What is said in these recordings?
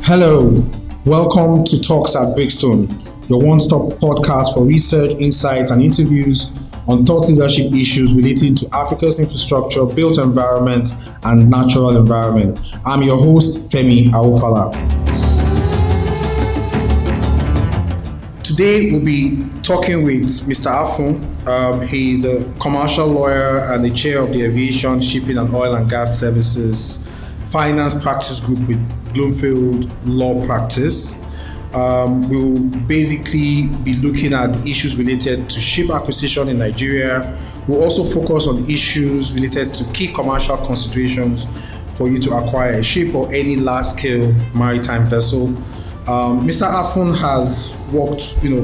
Hello, welcome to Talks at Brickstone, your one-stop podcast for research, insights, and interviews on thought leadership issues relating to Africa's infrastructure, built environment, and natural environment. I'm your host, Femi Awofala. Today, we'll be talking with Mr. Afun. He's a commercial lawyer and the chair of the Aviation, Shipping, and Oil and Gas Services Finance Practice Group with Bloomfield Law Practice. We'll basically be looking at the issues related to ship acquisition in Nigeria. We'll also focus on issues related to key commercial considerations for you to acquire a ship or any large-scale maritime vessel. Mr. Afun has worked,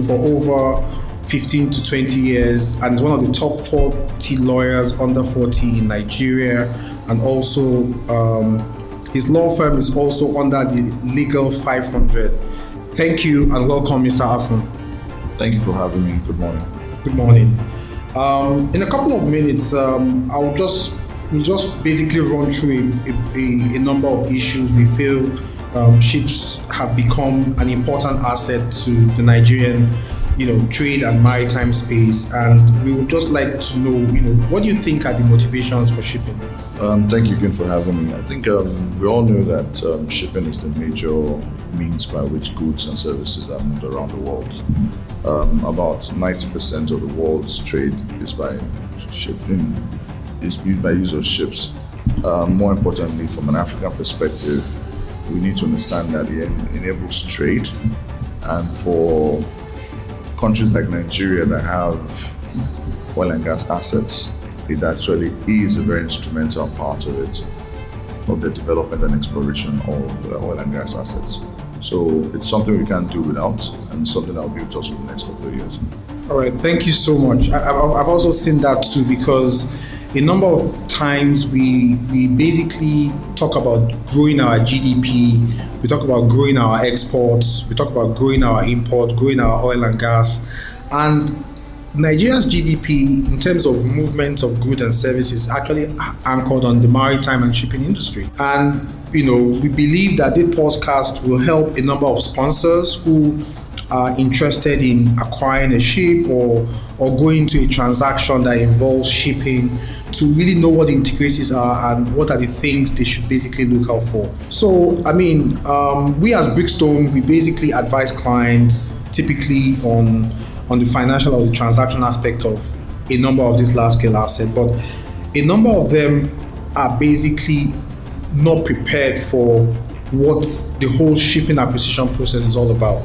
for over 15 to 20 years and is one of the top 40 lawyers under 40 in Nigeria, and also his law firm is also under the Legal 500. Thank you and welcome, Mr. Afun. Thank you for having me. Good morning. Good morning. In a couple of minutes, we'll just basically run through a number of issues we feel ships have become an important asset to the Nigerian, trade and maritime space, and we would just like to know, what do you think are the motivations for shipping? Thank you again for having me. I think we all know that shipping is the major means by which goods and services are moved around the world. About 90% of the world's trade is by shipping, is by use of ships. More importantly, from an African perspective, we need to understand that it enables trade, and for countries like Nigeria that have oil and gas assets, it actually is a very instrumental part of it, of the development and exploration of oil and gas assets. So it's something we can't do without, and something that will be with us for the next couple of years. All right, thank you so much. I've also seen that too, because a number of times we basically talk about growing our GDP, we talk about growing our exports, we talk about growing our import, growing our oil and gas, and Nigeria's GDP in terms of movement of goods and services actually anchored on the maritime and shipping industry. And we believe that this podcast will help a number of sponsors who are interested in acquiring a ship or going to a transaction that involves shipping to really know what the integrities are and what are the things they should basically look out for. So, we as Brickstone, we basically advise clients typically on the financial or the transaction aspect of a number of these large-scale assets, but a number of them are basically not prepared for what the whole shipping acquisition process is all about.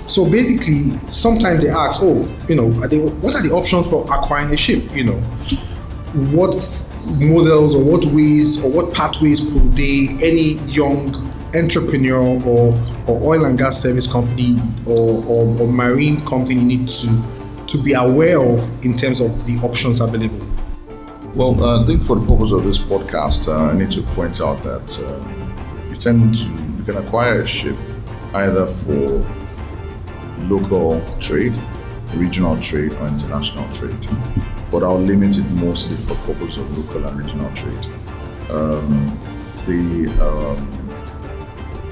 So basically, sometimes they ask, what are the options for acquiring a ship? What models or what ways or what pathways could any young entrepreneur or oil and gas service company or marine company need to be aware of in terms of the options available? Well, I think for the purpose of this podcast, I need to point out that you can acquire a ship either for local trade, regional trade, or international trade, but I'll limit it mostly for purpose of local and regional trade.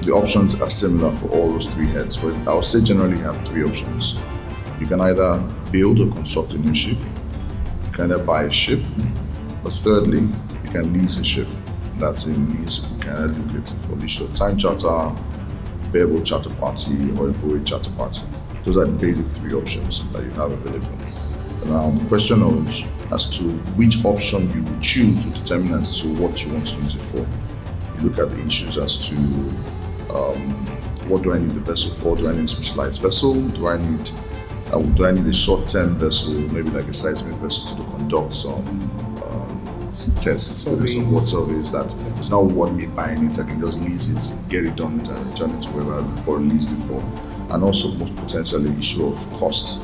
The options are similar for all those three heads, but I would say generally you have three options. You can either build or construct a new ship, you can either buy a ship, or thirdly, you can lease a ship. That's a lease, you can either look at it for leisure time charter, variable charter party, or a full charter party. Those are the basic three options that you have available. Now, the question as to which option you would choose will determine as to what you want to use it for. You look at the issues as to what do I need the vessel for? Do I need a specialized vessel? Do I need a short-term vessel, maybe like a seismic vessel to conduct some tests, whether some water surveys that it's not worth me buying it, I can just lease it, get it done, and return it to wherever I leased it for. And also most potentially issue of cost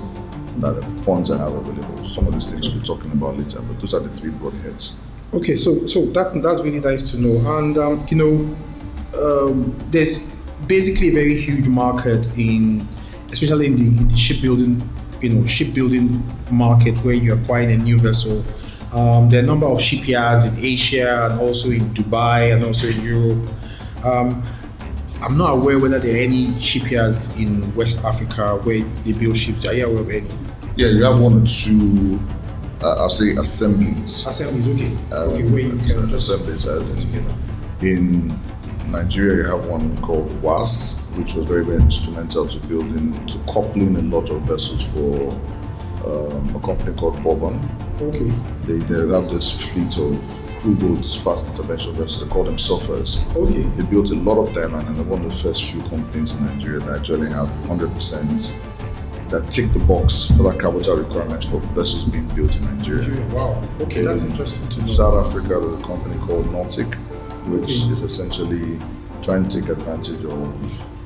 that the funds I have available. Some of these things we'll be talking about later, but those are the three broad heads. Okay, so that's really nice to know. And there's basically a very huge market especially in the shipbuilding, shipbuilding market, where you're acquiring a new vessel There are a number of shipyards in Asia and also in Dubai and also in Europe. I'm not aware whether there are any shipyards in West Africa where they build ships. Are you aware of any? Yeah, you have one or two, I'll say assemblies. Assemblies, okay. Okay, where you can just... Assemblies. In Nigeria, you have one called WAS, which was very, very instrumental to coupling a lot of vessels for a company called Bourbon. Okay. They have this fleet of crew boats, fast intervention vessels. They call them surfers. Okay. They built a lot of them, and they're one of the first few companies in Nigeria that actually have 100% that tick the box for that cabotage requirement for vessels being built in Nigeria. Wow. Okay, that's interesting to know. In South Africa, there's a company called Nautic, which is essentially trying to take advantage of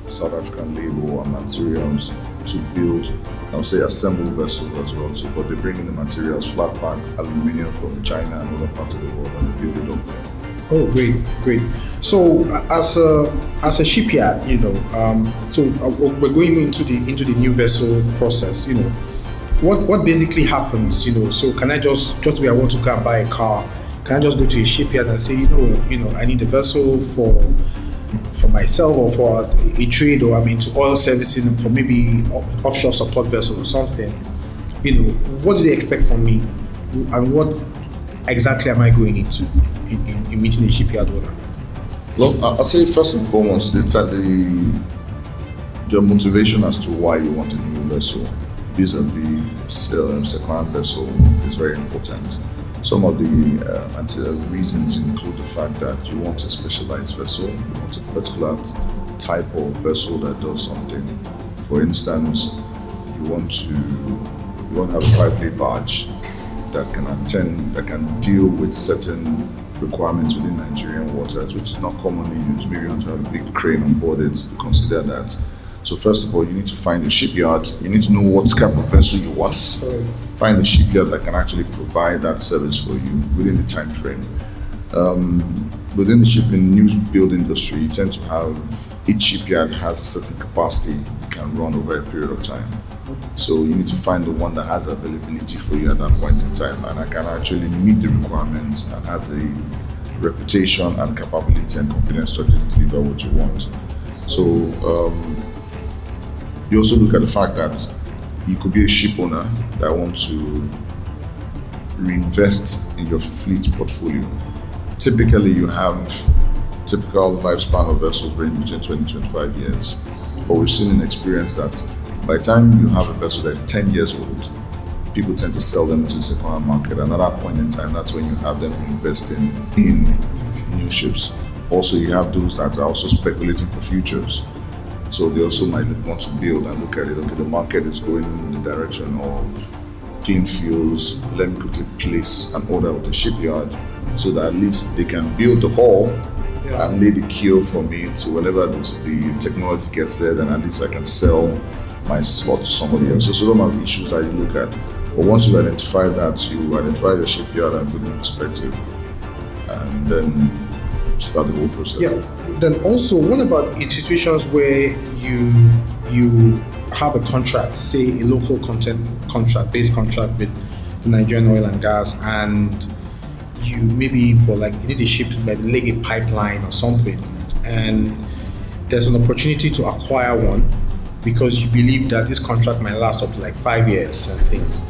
South African labor and materials to build, I would say, assemble vessels as well too. But they bring in the materials, flat pack, aluminium from China and other parts of the world, and they build it up there. Oh, great. So, as a shipyard, we're going into the new vessel process. What basically happens? So, can I just I want to go and buy a car? Can I just go to a shipyard and say, I need a vessel for myself or for a trade, or I'm into oil servicing for maybe offshore support vessel or something? What do they expect from me, and what exactly am I going into in meeting a shipyard owner? Well, I'll tell you first and foremost, it's at the motivation as to why you want a new vessel vis-a-vis second-hand vessel is very important. Some of the ancillary reasons include the fact that you want a specialized vessel, you want a particular type of vessel that does something. For instance, you want to have a pipe-lay barge that can deal with certain requirements within Nigerian waters, which is not commonly used. Maybe you want to have a big crane on board it to consider that. So first of all, you need to find a shipyard. You need to know what type of vessel you want. Find a shipyard that can actually provide that service for you within the time frame. Within the shipping new build industry, you tend to have each shipyard has a certain capacity it can run over a period of time. So you need to find the one that has availability for you at that point in time, and that can actually meet the requirements and has a reputation and capability and competence structure to deliver what you want. So you also look at the fact that you could be a ship owner that wants to reinvest in your fleet portfolio. Typically, you have typical lifespan of vessels range between 20 to 25 years. But we've seen in experience that by the time you have a vessel that is 10 years old, people tend to sell them into the second-hand market, and at that point in time, that's when you have them investing in new ships. Also, you have those that are also speculating for futures. So they also might want to build and look at it. Okay, the market is going in the direction of clean fuels. Let me quickly place an order with the shipyard so that at least they can build the hull and lay the keel for me to whenever the technology gets there, then at least I can sell my slot to somebody else. So some of the issues that you look at. But once you identify that, you identify your shipyard and put it in perspective, and then start the whole process. Yeah. Then also, what about in situations where you have a contract, say a local base contract with the Nigerian oil and gas, and you maybe you need a ship to maybe lay a pipeline or something, and there's an opportunity to acquire one because you believe that this contract might last up to 5 years and things.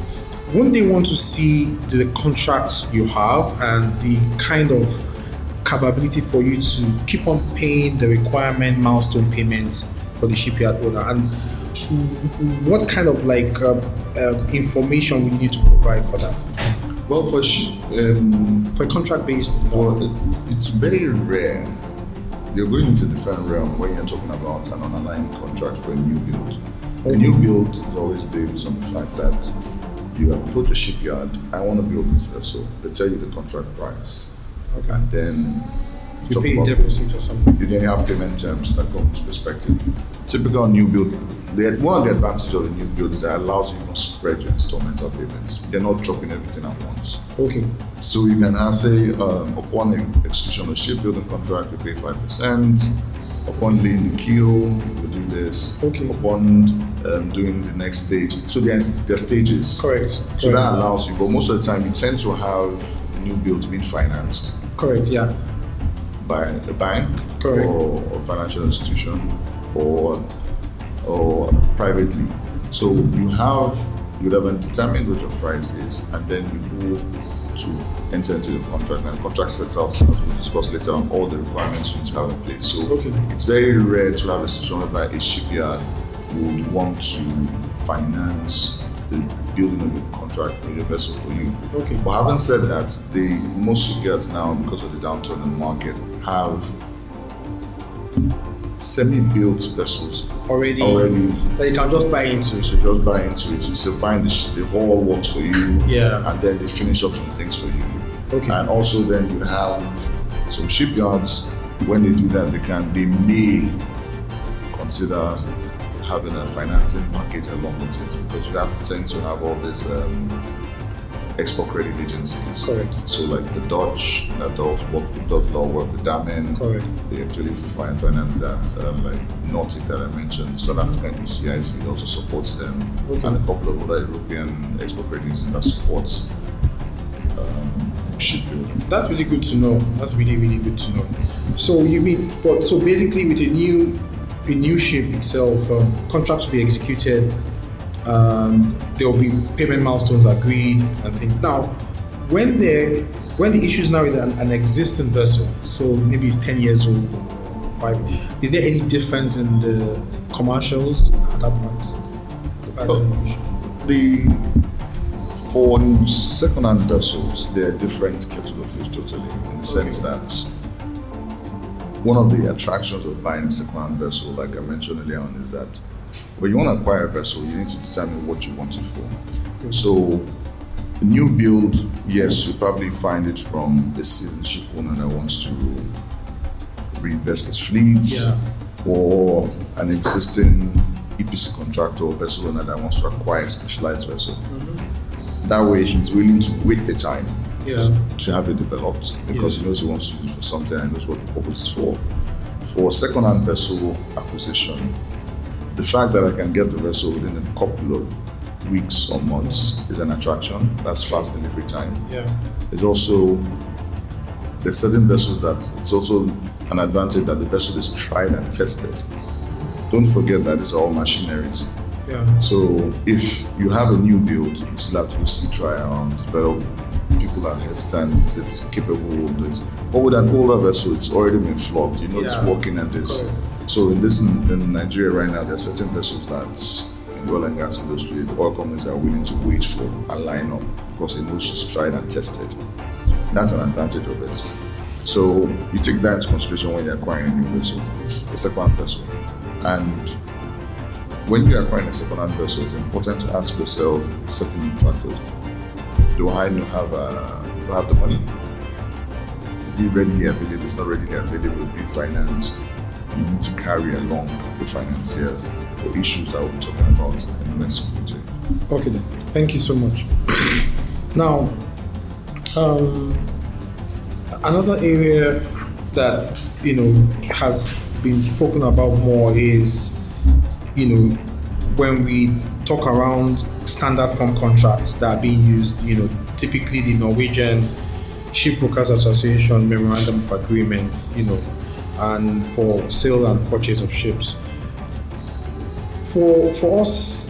Wouldn't they want to see the contracts you have and the kind of capability for you to keep on paying the requirement milestone payments for the shipyard owner? And what kind of information will you need to provide for that? Well, for a contract based, it's very rare. You're going into a different realm when you're talking about an underlying contract for a new build. A new build is always based on the fact that you approach a shipyard. I want to build this vessel. They tell you the contract price. Okay. And then you pay a deposit or something. You then have payment terms that come into perspective. Typical new build, one of the advantages of a new build is that it allows you to spread your installmental payments. You're not dropping everything at once. Okay. So you can say, upon execution of shipbuilding contract, you pay 5%. Upon laying the keel, we do this. Okay. Upon doing the next stage. So there are stages. Correct. So that allows you, but most of the time you tend to have new builds being financed. Correct, yeah. By a bank. Correct. Or financial institution or privately. So you'd have determined what your price is, and then you go to enter into the contract, and the contract sets out, as we'll discuss later on, all the requirements you need to have in place. So it's very rare to have a situation whereby a shipyard would want to finance the building of a contract for your vessel for you. Okay. But having said that, most shipyards now, because of the downturn in the market, have semi-built vessels already that you can just buy into. So just buy into it. You still find the whole works for you. Yeah. And then they finish up some things for you. Okay. And also then you have some shipyards, when they do that, they may consider having a financing package along with it, because you tend to have all these export credit agencies. Correct. So like the Dutch that does law work with Damen. Correct. They actually finance that. Like Nautic that I mentioned, South African ECIC also supports them, and a couple of other European export credit agencies that supports shipbuilding. That's really good to know. That's really, really good to know. So so basically with a new ship itself, contracts will be executed. There will be payment milestones agreed and things. Now, when the issue is now with an existing vessel, so maybe it's 10 years old or 5, is there any difference in the commercials at that point? For second-hand vessels, they are different kettle of fish totally, in the sense that one of the attractions of buying a second-hand vessel, like I mentioned earlier on, is that when you want to acquire a vessel, you need to determine what you want it for. Okay. So, a new build, yes, you probably find it from a seasoned ship owner that wants to reinvest his fleet, or an existing EPC contractor or vessel owner that wants to acquire a specialized vessel. That way, he's willing to wait the time to have it developed, because he knows he wants to use it for something and knows what the purpose is for. For second-hand vessel acquisition, the fact that I can get the vessel within a couple of weeks or months is an attraction. That's fast delivery time. There's certain vessels that it's also an advantage that the vessel is tried and tested. Don't forget that these are all machineries. So if you have a new build, you still have to do sea trial and develop. People are hesitant, is it capable of this? But with an older vessel, it's already been flogged, it's working at this. Correct. So in Nigeria right now, there are certain vessels that in the oil and gas industry, the oil companies are willing to wait for and line up, because they know she's tried and tested. That's an advantage of it. So you take that into consideration when you're acquiring a new vessel, a second-hand vessel. And when you're acquiring a second-hand vessel, it's important to ask yourself certain factors. Do I have the money? Is it readily available? It's not readily available. It's being financed. You need to carry along the financiers for issues that we'll be talking about in the next few. Okay then. Thank you so much. Now, another area that has been spoken about more is when we talk around standard form contracts that are being used, typically the Norwegian Shipbrokers Association Memorandum of Agreement, and for sale and purchase of ships. For us,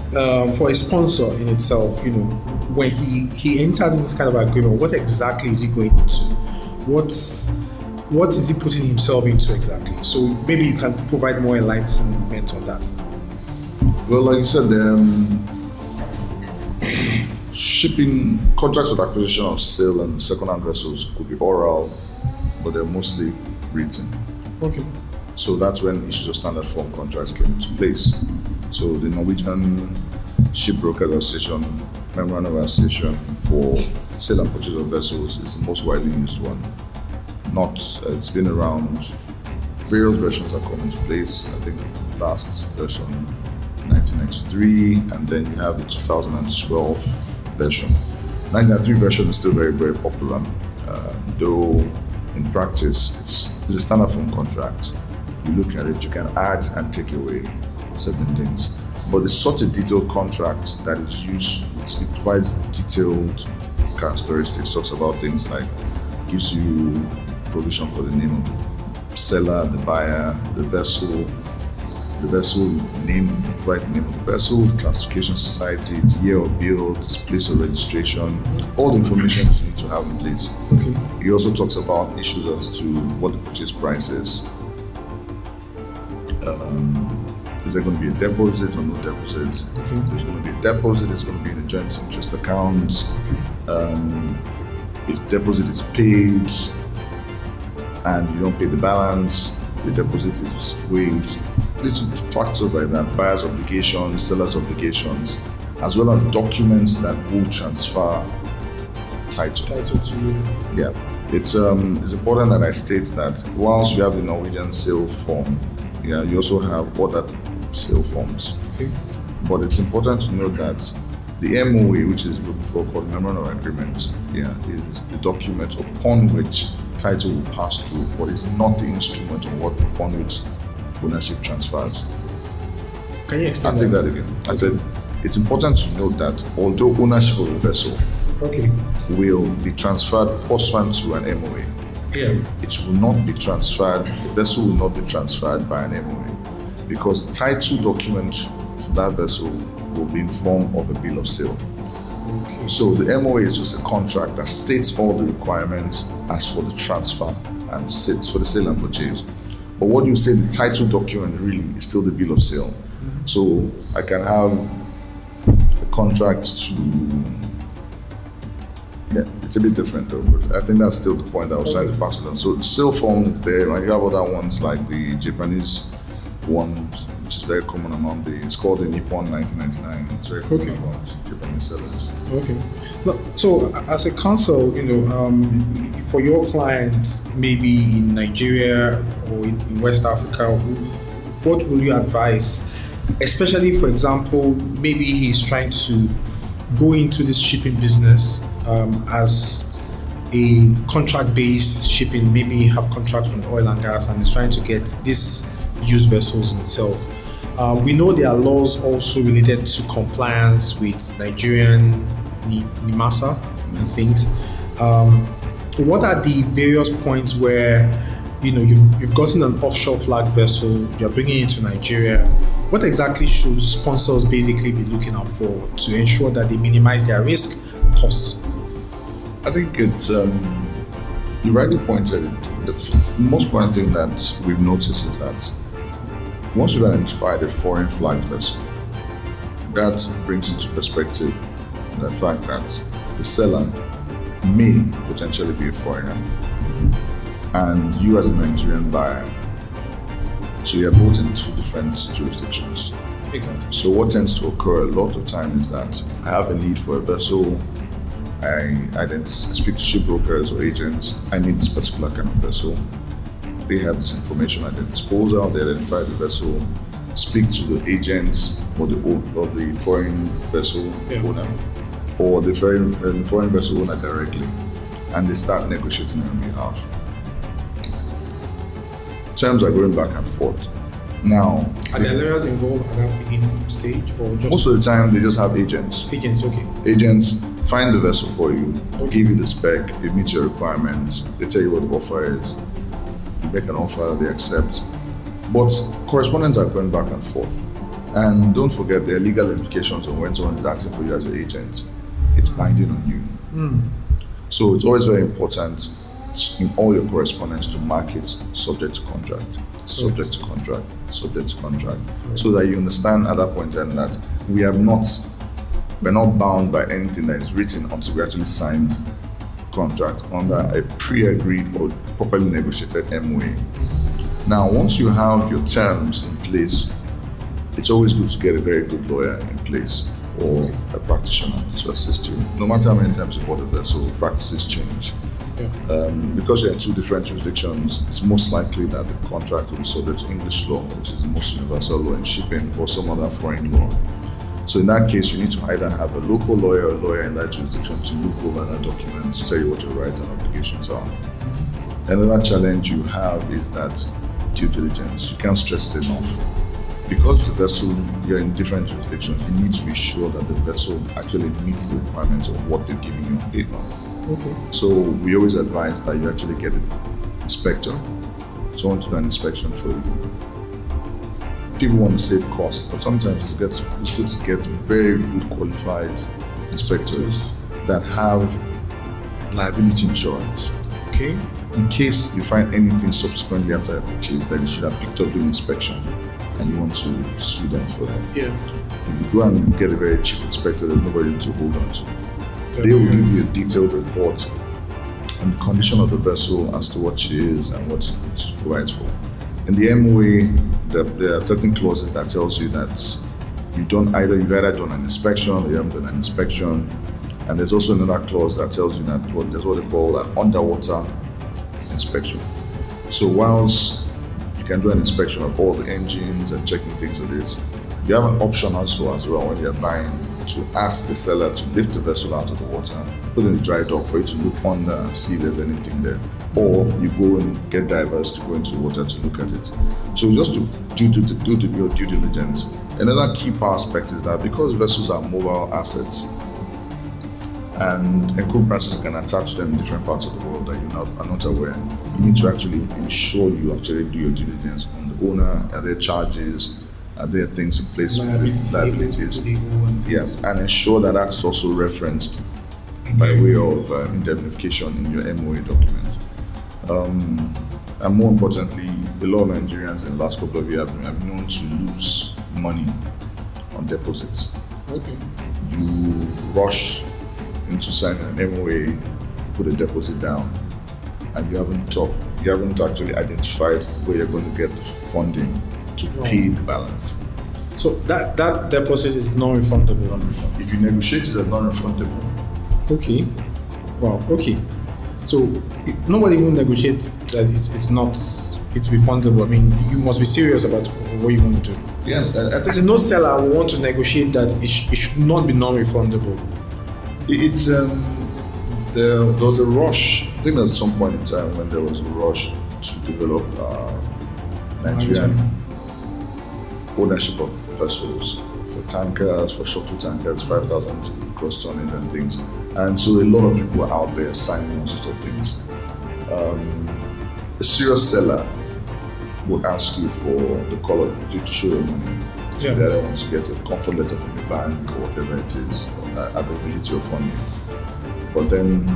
for a sponsor in itself, when he enters this kind of agreement, what exactly is he going into? What is he putting himself into exactly? So maybe you can provide more enlightenment on that. Well, like you said, shipping contracts of acquisition of sale and second-hand vessels could be oral, but they're mostly written. Okay. So that's when issues of standard form contracts came into place. So the Norwegian Shipbrokers Association Memorandum of Association for sale and purchase of vessels is the most widely used one. It's been around. Various versions have come into place. I think last version 1993, and then you have the 2012 version. 1993 version is still very, very popular, though in practice it's a standard form contract. you look at it, you can add and take away certain things. But it's such a detailed contract that is used, it provides detailed characteristics, talks about things like, gives you provision for the name of the seller, the buyer, the vessel name, provide the name of the vessel, the classification society, its year of build, its place of registration, all the information you need to have in place. Okay. He also talks about issues as to what the purchase price is. Is there going to be a deposit or no deposit? Okay. There's going to be a deposit, it's going to be in a joint interest account. If deposit is paid and you don't pay the balance, the deposit is waived. Little factors like that, buyer's obligations, seller's obligations, as well as documents that will transfer title to you. Yeah, it's important that I state that whilst you have the Norwegian sale form, yeah, you also have other sale forms. Okay. But it's important to note that the MOA, which is what we call Memorandum of Agreement, yeah, is the document upon which title will pass through, but it's not the instrument upon which ownership transfers. Can you explain I'll take that again. I said it's important to note that although ownership of a vessel will be transferred pursuant to an MOA, it will not be transferred, the vessel will not be transferred by an MOA, because the title document for that vessel will be in form of a bill of sale. Okay. So the MOA is just a contract that states all the requirements as for the transfer and sits for the sale and purchase. But what you say, the title document really is still the bill of sale. Mm-hmm. So I can have a contract to, yeah, it's a bit different though, but I think that's still the point I was trying to pass it on. So the sale form is there, and you have other ones like the Japanese one, which is very common among it's called the Nippon 1999. It's very common among Japanese sellers. Okay. So as a counsel, for your clients, maybe in Nigeria or in West Africa, what will you advise? Especially, for example, maybe he's trying to go into this shipping business as a contract-based shipping, maybe have contracts from oil and gas, and is trying to get these used vessels in itself. We know there are laws also related to compliance with Nigerian NIMASA and things. What are the various points where you've gotten an offshore flag vessel, you're bringing it to Nigeria? What exactly should sponsors basically be looking out for to ensure that they minimize their risk and costs? I think it's you rightly pointed it. The most important thing that we've noticed is that once you've identified a foreign flagged vessel, that brings into perspective the fact that the seller may potentially be a foreigner and you as a Nigerian buyer. So you're both in two different jurisdictions. Exactly. So what tends to occur a lot of time is that I have a need for a vessel, I then speak to shipbrokers or agents, I need this particular kind of vessel. They have this information at their disposal, they identify the vessel, speak to the agent or the foreign vessel owner, or the foreign vessel owner directly, and they start negotiating on behalf. Terms are going back and forth. Now, are there lawyers involved at that beginning stage, or just most of the time they just have agents? Okay. Agents find the vessel for you, give you the spec, it meets your requirements, they tell you what the offer is, you make an offer, they accept. But correspondence are going back and forth. And don't forget there are legal implications on when someone is acting for you as an agent. It's binding on you. So it's always very important in all your correspondence to mark it subject to contract, subject to contract, subject to contract, so that you understand at that point then that we're not bound by anything that is written until we actually signed a contract under a pre-agreed or properly negotiated MOA. Now, once you have your terms in place, it's always good to get a very good lawyer in place or a practitioner to assist you. No matter how many times you bought a vessel, practices change. Because you're in two different jurisdictions, it's most likely that the contract will be subject to English law, which is the most universal law in shipping, or some other foreign law. So in that case, you need to either have a local lawyer or a lawyer in that jurisdiction to look over that document to tell you what your rights and obligations are. Another challenge you have is that due diligence. You can't stress it enough. Because the vessel, you're in different jurisdictions, you need to be sure that the vessel actually meets the requirements of what they're giving you on paper. Okay. So we always advise that you actually get an inspector, someone to do an inspection for you. People want to save costs, but sometimes it's good to get very good qualified inspectors that have liability insurance. Okay. In case you find anything subsequently after a purchase that you should have picked up during inspection and you want to sue them for that. Yeah. If you go and get a very cheap inspector, there's nobody to hold on to. They will give you a detailed report on the condition of the vessel as to what she is and what she provides for. In the MOA, there are certain clauses that tells you that you've either done an inspection or you haven't done an inspection. And there's also another clause that tells you that there's what they call an underwater inspection. So whilst you can do an inspection of all the engines and checking things like this, you have an option also as well when you're buying to ask the seller to lift the vessel out of the water, put it in a dry dock for you to look under and see if there's anything there. Or you go and get divers to go into the water to look at it. So just to do your due diligence. Another key aspect is that because vessels are mobile assets, and encumbrances can attach them in different parts of the world that you are not aware, you need to actually ensure you actually do your due diligence on the owner. Are there charges? Are there things in place with liabilities? Yes, and ensure that that's also referenced by way of indemnification in your MOA document. And more importantly, a lot of Nigerians in the last couple of years have been known to lose money on deposits. Okay. You rush into signing an MOA, put a deposit down, and you haven't actually identified where you're going to get the funding to pay the balance. So that deposit is non-refundable. Non-refundable. If you negotiate it as non-refundable. Okay. Wow. Okay. So nobody even negotiate that it's refundable. I mean, you must be serious about what you want to do. Yeah, I think no seller will want to negotiate that it should not be non-refundable. There was a rush. I think at some point in time when there was a rush to develop Nigerian ownership of vessels for tankers, for shuttle tankers, 5,000 cross tonnage and things. And so a lot of people were out there signing all sorts of things. A serious seller would ask you for the color to show your money. Yeah. They either want to get a comfort letter from the bank or whatever it is, or availability of funding. But then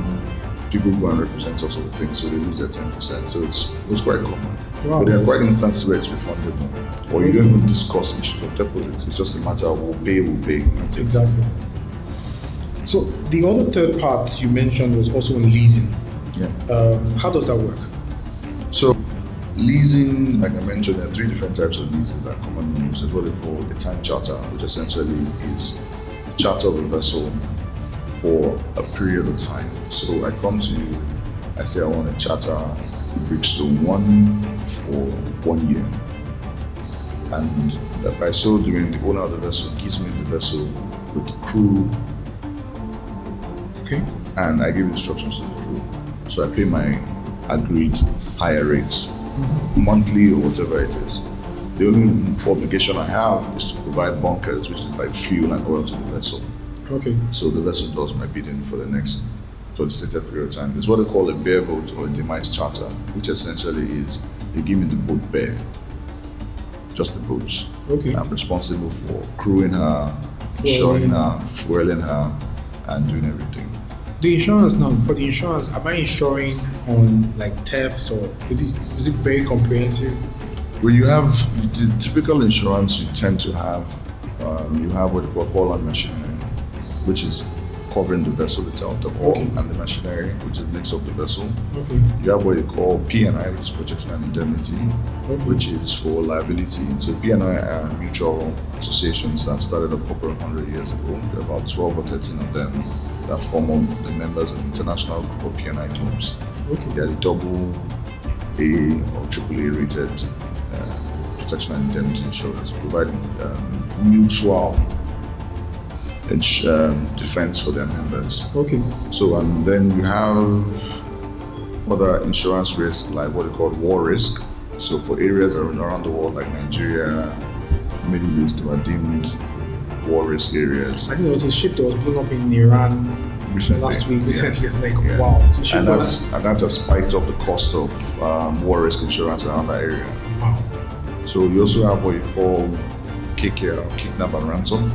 people go and represent all sorts of things, so they lose their 10%. So it's quite common. Wow. But there are quite instances where it's refundable, or you don't even discuss issues of deposits. It's just a matter of we'll pay. That's it. Exactly. So the other third part you mentioned was also in leasing. Yeah. How does that work? So leasing, like I mentioned, there are three different types of leases that are commonly used. There's what they call a time charter, which essentially is a charter of a vessel for a period of time. So I come to you, I say I want to charter Brickstone 1 for 1 year. And by so doing, the owner of the vessel gives me the vessel with the crew. Okay. And I give instructions to the crew. So I pay my agreed higher rates, monthly or whatever it is. The only obligation I have is to provide bunkers, which is like fuel and oil to the vessel. Okay. So the vessel does my bidding for the stated period of time. It's what they call a bare boat or a demise charter, which essentially is they give me the boat bare, just the boats. Okay. I'm responsible for crewing her, shoring her, fueling her, and doing everything. The insurance now, for the insurance, am I insuring on like theft, or is it very comprehensive? Well, you have the typical insurance you tend to have. You have what you call hull and machinery, which is covering the vessel itself, the hull and the machinery, which makes up the vessel. Okay. You have what you call P&I, which is protection and indemnity, which is for liability. So P&I are mutual associations that started a couple of 100 years ago. There are about 12 or 13 of them that form up the members of the international group of P&I clubs. Okay. They are the double A or triple A rated protection and indemnity insurance, providing mutual defense for their members. Okay. So, and then you have other insurance risks like what they call war risk. So for areas around the world like Nigeria, Middle East, were deemed war risk areas. I think there was a ship that was blown up in Iran Recently, last week. Recently, yeah. Wow. So And that has spiked up the cost of war risk insurance around that area. wow. So you also have what you call KKR, kidnap and ransom,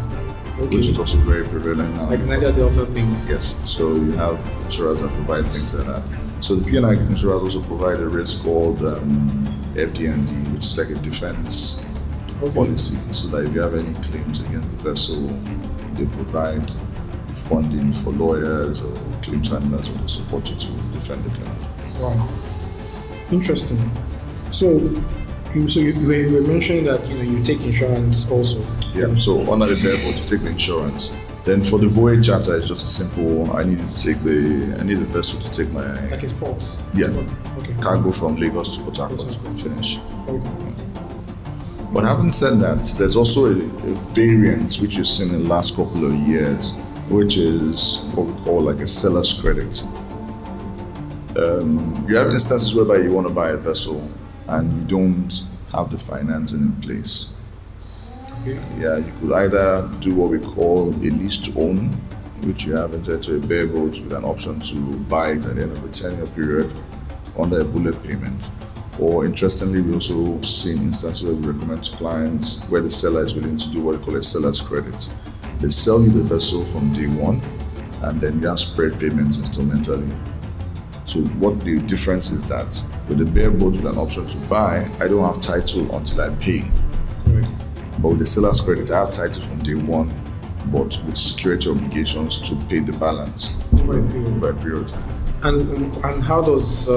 Okay. which is also very prevalent now. Like the Niger Delta things. Yes, so you have insurers that provide things like that. So the P&I insurers also provide a risk called FD&D, which is like a defense policy, so that if you have any claims against the vessel, they provide funding for lawyers or claims handlers or they support you to defend the claim. Wow. Interesting. So you were mentioning that you take insurance also. Yeah, so under the bareboat, you take the insurance. Then for the voyage charter, it's just a simple, I need the vessel to take my... Like in sports? Yeah. Okay. Cargo from Lagos to Port Harcourt, finish. Okay. But having said that, there's also a variant which you've seen in the last couple of years, which is what we call like a seller's credit. You have instances whereby you want to buy a vessel and you don't have the financing in place. Okay. Yeah, you could either do what we call a lease to own, which you have entered to a bareboat with an option to buy it at the end of a 10-year period under a bullet payment. Or interestingly, we also seen instances where we recommend to clients where the seller is willing to do what we call a seller's credit. They sell you the vessel from day one, and then you have spread payments instrumentally. So what the difference is that with the bareboat with an option to buy, I don't have title until I pay. Correct. But with the seller's credit, I have title from day one, but with security obligations to pay the balance over a period. And how does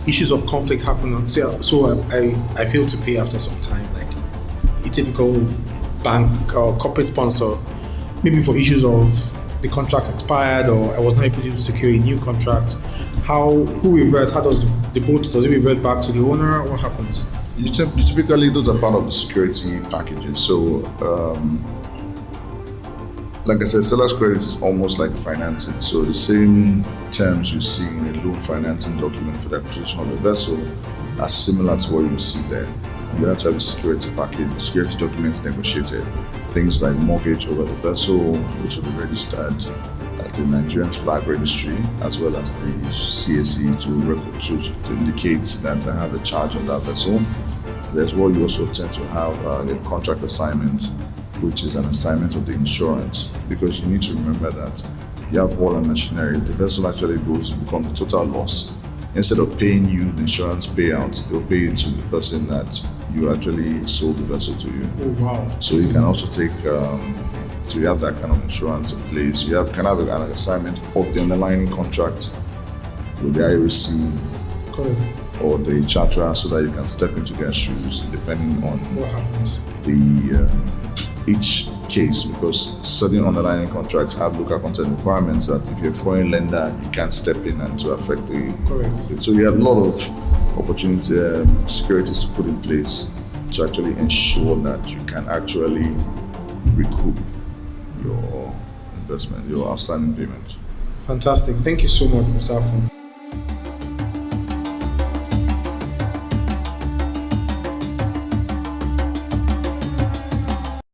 issues of conflict happen? So I fail to pay after some time, like a typical bank or corporate sponsor, maybe for issues of the contract expired or I was not able to secure a new contract. Who reverts? How does it revert back to the owner? What happens? Typically, those are part of the security packages. So, like I said, seller's credit is almost like financing. So the same terms you see in a loan financing document for the acquisition of the vessel are similar to what you see there. You have to have a security package, security documents negotiated. Things like mortgage over the vessel, which will be registered at the Nigerian Flag Registry, as well as the CAC to indicate that I have a charge on that vessel. There's what you also tend to have a contract assignment, which is an assignment of the insurance, because you need to remember that you have hull and machinery. The vessel actually becomes the total loss. Instead of paying you the insurance payout, they'll pay it to the person that you actually sold the vessel to you. Oh wow! So you can also take, so you have that kind of insurance in place. You have kind of an assignment of the underlying contract with the IOC. Correct. Or the charterer, so that you can step into their shoes, depending on what happens. Each case, because certain underlying contracts have local content requirements that if you're a foreign lender, you can't step in and to affect the. Correct. So you have a lot of opportunity, securities to put in place to actually ensure that you can actually recoup your investment, your outstanding payment. Fantastic. Thank you so much, Mr. Afun.